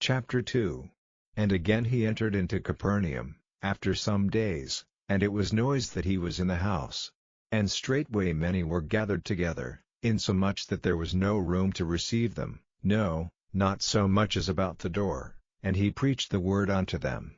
Chapter 2. And again he entered into Capernaum, after some days, and it was noised that he was in the house. And straightway many were gathered together, insomuch that there was no room to receive them, no, not so much as about the door, and he preached the word unto them.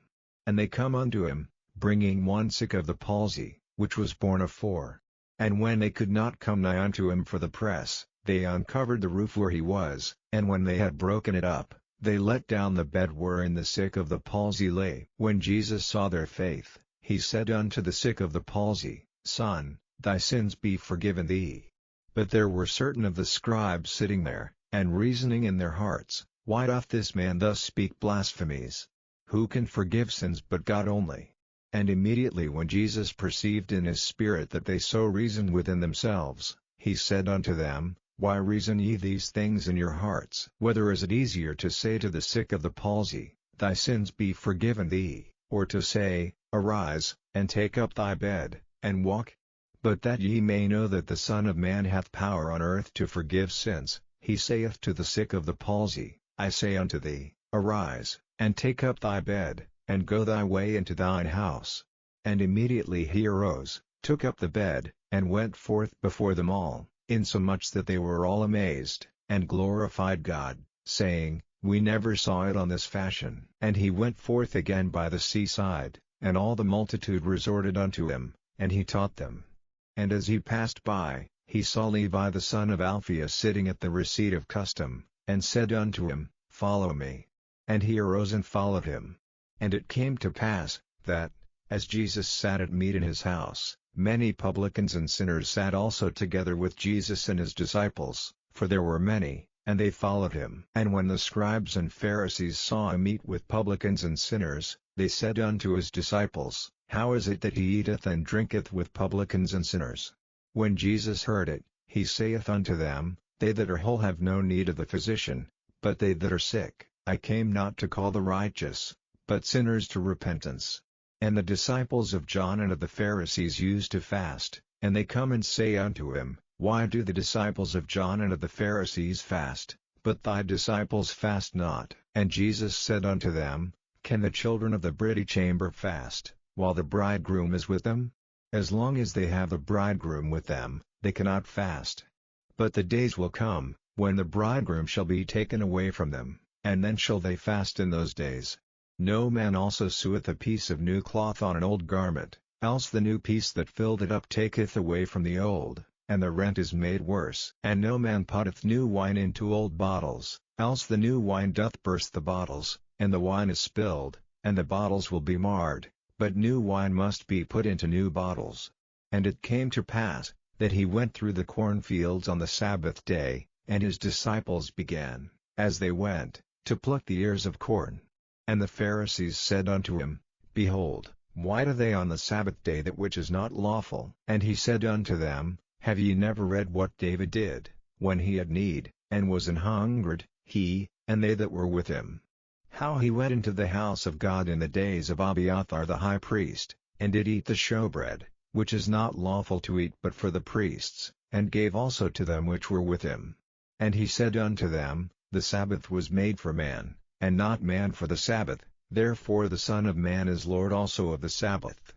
And they come unto him, bringing one sick of the palsy, which was borne of 4. And when they could not come nigh unto him for the press, they uncovered the roof where he was, and when they had broken it up, they let down the bed wherein the sick of the palsy lay. When Jesus saw their faith, he said unto the sick of the palsy, Son, thy sins be forgiven thee. But there were certain of the scribes sitting there, and reasoning in their hearts, Why doth this man thus speak blasphemies? Who can forgive sins but God only? And immediately when Jesus perceived in his spirit that they so reasoned within themselves, he said unto them, Why reason ye these things in your hearts? Whether is it easier to say to the sick of the palsy, Thy sins be forgiven thee, or to say, Arise, and take up thy bed, and walk? But that ye may know that the Son of Man hath power on earth to forgive sins, he saith to the sick of the palsy, I say unto thee, Arise, and take up thy bed, and go thy way into thine house. And immediately he arose, took up the bed, and went forth before them all, insomuch that they were all amazed, and glorified God, saying, We never saw it on this fashion. And he went forth again by the seaside, and all the multitude resorted unto him, and he taught them. And as he passed by, he saw Levi the son of Alphaeus sitting at the receipt of custom, and said unto him, Follow me. And he arose and followed him. And it came to pass, that, as Jesus sat at meat in his house, many publicans and sinners sat also together with Jesus and his disciples, for there were many, and they followed him. And when the scribes and Pharisees saw him eat with publicans and sinners, they said unto his disciples, How is it that he eateth and drinketh with publicans and sinners? When Jesus heard it, he saith unto them, They that are whole have no need of the physician, but they that are sick. I came not to call the righteous, but sinners to repentance. And the disciples of John and of the Pharisees used to fast, and they come and say unto him, Why do the disciples of John and of the Pharisees fast, but thy disciples fast not? And Jesus said unto them, Can the children of the bedchamber fast, while the bridegroom is with them? As long as they have the bridegroom with them, they cannot fast. But the days will come, when the bridegroom shall be taken away from them, and then shall they fast in those days. No man also seweth a piece of new cloth on an old garment, else the new piece that filled it up taketh away from the old, and the rent is made worse. And no man putteth new wine into old bottles, else the new wine doth burst the bottles, and the wine is spilled, and the bottles will be marred, but new wine must be put into new bottles. And it came to pass, that he went through the cornfields on the Sabbath day, and his disciples began, as they went, to pluck the ears of corn. And the Pharisees said unto him, Behold, why do they on the Sabbath day that which is not lawful? And he said unto them, Have ye never read what David did, when he had need, and was an hungered, he, and they that were with him? How he went into the house of God in the days of Abiathar the high priest, and did eat the showbread, which is not lawful to eat but for the priests, and gave also to them which were with him. And he said unto them, The Sabbath was made for man, and not man for the Sabbath, therefore the Son of Man is Lord also of the Sabbath.